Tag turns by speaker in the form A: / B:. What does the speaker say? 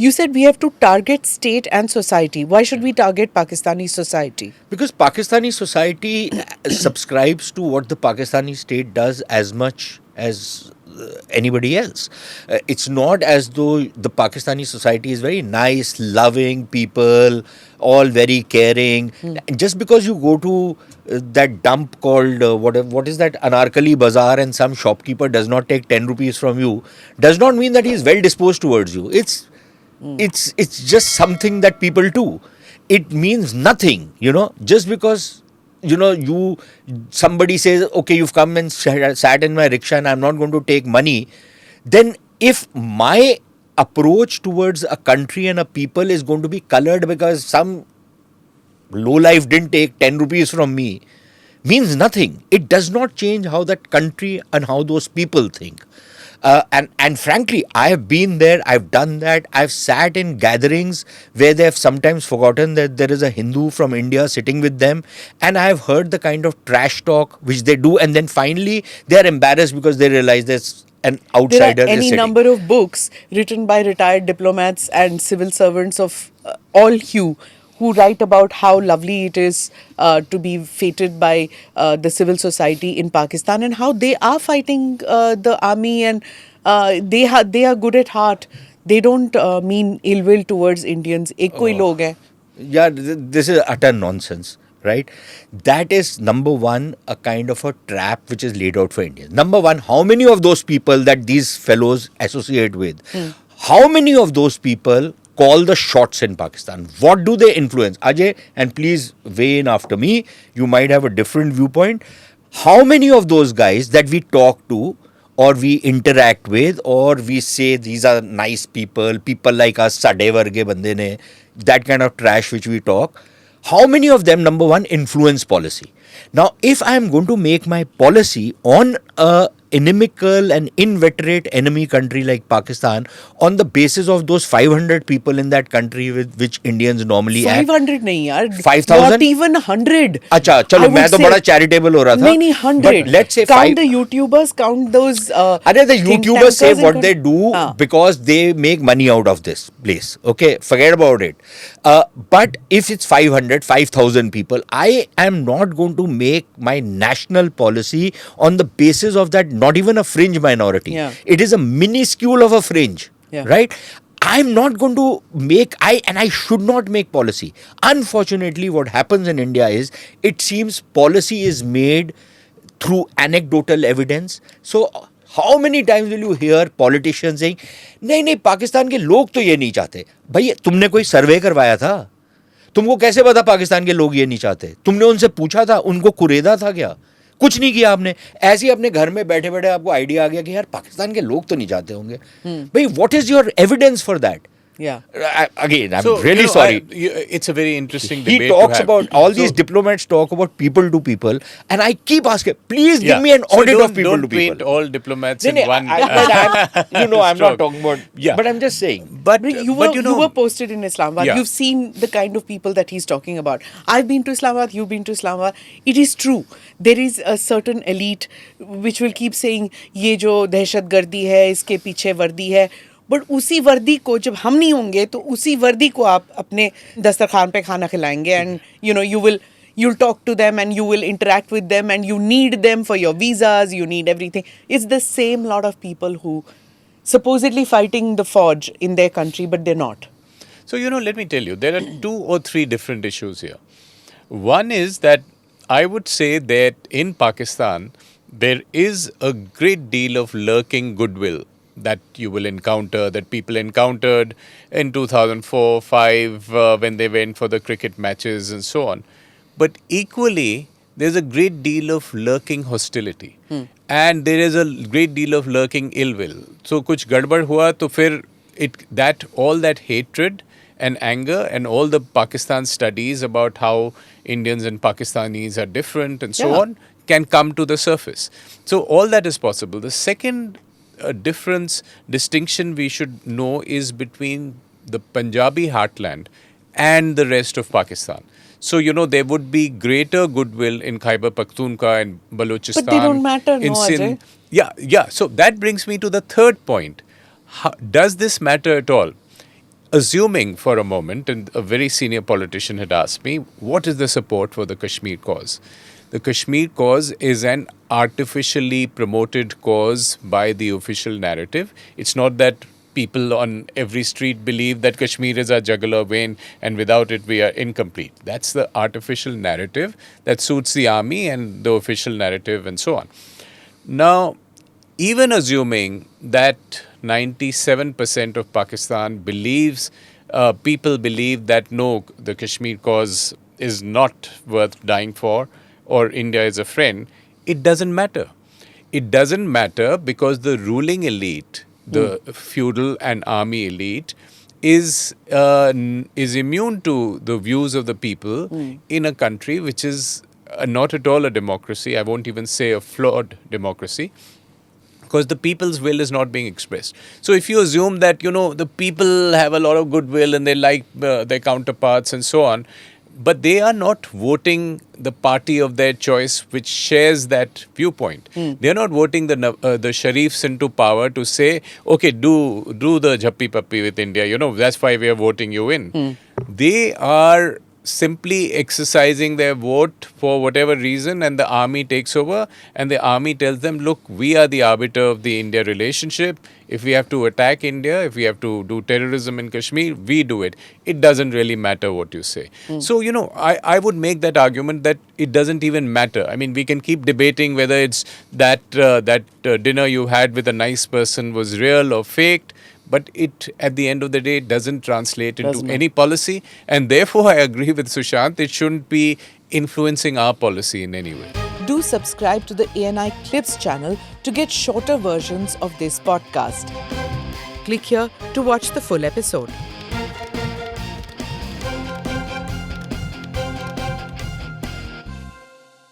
A: You said we have to target state and society. Why should we target Pakistani society?
B: Because Pakistani society subscribes to what the Pakistani state does as much as anybody else. It's not as though the Pakistani society is very nice, loving people, all very caring. Just because you go to that dump called what is that Anarkali Bazaar, and some shopkeeper does not take 10 rupees from you, does not mean that he is well disposed towards you. It's just something that people do. It means nothing, just because somebody says, okay, you've come and sat in my rickshaw and I'm not going to take money. Then if my approach towards a country and a people is going to be colored because some lowlife didn't take 10 rupees from me, means nothing. It does not change how that country and how those people think. And frankly, I have been there, I've done that. I've sat in gatherings where they have sometimes forgotten that there is a Hindu from India sitting with them, and I have heard the kind of trash talk which they do, and then finally they are embarrassed because they realize there's an outsider.
A: There are any number of books written by retired diplomats and civil servants of all hue who write about how lovely it is to be feted by the civil society in Pakistan, and how they are fighting the army, and they are good at heart. They don't mean ill will towards Indians. Ek koi log hai.
B: Yeah, this is utter nonsense, right? That is, number one, a kind of a trap which is laid out for Indians. Number one, how many of those people that these fellows associate with, how many of those people call the shots in Pakistan? What do they influence? Ajay, and please weigh in after me, you might have a different viewpoint. How many of those guys that we talk to or we interact with, or we say these are nice people like us, sade varge bande ne, that kind of trash which we talk, how many of them, number one, influence policy? Now, if I am going to make my policy on a inimical and inveterate enemy country like Pakistan on the basis of those 500 people in that country with which Indians normally act.
A: 500 नहीं यार,
B: 5,000?
A: not even 100.
B: अच्छा चलो, मैं तो बड़ा charitable हो रहा था.
A: नहीं 100.
B: But let's say
A: count the YouTubers, count those.
B: अरे the YouTubers say what they do because they make money out of this place. Okay, forget about it. But if it's 500, 5,000 people, I am not going to make my national policy on the basis of that. Not even a fringe minority.
A: Yeah.
B: It is a minuscule of a fringe, right? I'm not going to make, and I should not make policy. Unfortunately, what happens in India is, it seems policy is made through anecdotal evidence. So, how many times will you hear politicians saying, नहीं पाकिस्तान के लोग तो ये नहीं चाहते. भाई, तुमने कोई सर्वे करवाया था? तुमको कैसे पता पाकिस्तान के लोग ये नहीं चाहते? तुमने उनसे पूछा था? उनको कुरेदा था क्या? कुछ नहीं किया आपने. ऐसे ही अपने घर में बैठे बैठे आपको आइडिया आ गया कि यार पाकिस्तान के लोग तो नहीं चाहते होंगे. भाई, what is your evidence for that?
A: Yeah.
B: Again, I'm really sorry.
C: It's a very interesting debate.
B: He talks about, all these diplomats talk about people to people, and I keep asking, please give me an audit of people to people.
C: Don't paint all diplomats in one.
B: I'm not talking about. Yeah. But I'm just saying.
A: But you were posted in Islamabad. Yeah. You've seen the kind of people that he's talking about. I've been to Islamabad. You've been to Islamabad. It is true. There is a certain elite which will keep saying, ये जो दहशतगर्दी है, इसके पीछे वर्दी है. But उसी वर्दी को जब हम नहीं होंगे तो उसी वर्दी को आप अपने दस्तरखान पे खाना खिलाएंगे, and you'll talk to them and you will interact with them and you need them for your visas, you need everything. It's the same lot of people who supposedly fighting the forge in their country, but they're not.
C: So, let me tell you, there are 2 or 3 different issues here. One is that I would say that in Pakistan, there is a great deal of lurking goodwill that you will encounter, that people encountered in 2004-5 when they went for the cricket matches and so on. But equally, there's a great deal of lurking hostility. And there is a great deal of lurking ill will. So, kuch gadbad hua, to fir all that hatred and anger and all the Pakistan studies about how Indians and Pakistanis are different and so on can come to the surface. So, all that is possible. The second distinction we should know is between the Punjabi heartland and the rest of Pakistan. So, there would be greater goodwill in Khyber Pakhtunkhwa and Balochistan.
A: But they don't matter,
C: in
A: no,
C: Sindh.
A: Ajay?
C: Yeah. So, that brings me to the third point. Does this matter at all? assuming for a moment, and a very senior politician had asked me, what is the support for the Kashmir cause? The Kashmir cause is an artificially promoted cause by the official narrative. It's not that people on every street believe that Kashmir is our jugular vein and without it we are incomplete. That's the artificial narrative that suits the army and the official narrative and so on. Now, even assuming that 97% of Pakistan believes, people believe that no, the Kashmir cause is not worth dying for, or India is a friend, it doesn't matter. It doesn't matter because the ruling elite, the feudal and army elite, is immune to the views of the people in a country which is not at all a democracy. I won't even say a flawed democracy, because the people's will is not being expressed. So if you assume that, the people have a lot of goodwill and they like their counterparts and so on, but they are not voting the party of their choice which shares that viewpoint. They are not voting the Sharifs into power to say, okay, do the Jhappi Pappi with India, that's why we are voting you in. They are simply exercising their vote for whatever reason, and the army takes over, and the army tells them, look, we are the arbiter of the India relationship. If we have to attack India, if we have to do terrorism in Kashmir, we do it. It doesn't really matter what you say. So, I would make that argument that it doesn't even matter. I mean, we can keep debating whether it's that dinner you had with a nice person was real or faked. But it, at the end of the day, doesn't translate into any policy. And therefore, I agree with Sushant, it shouldn't be influencing our policy in any way.
A: Do subscribe to the ANI Clips channel to get shorter versions of this podcast. Click here to watch the full episode.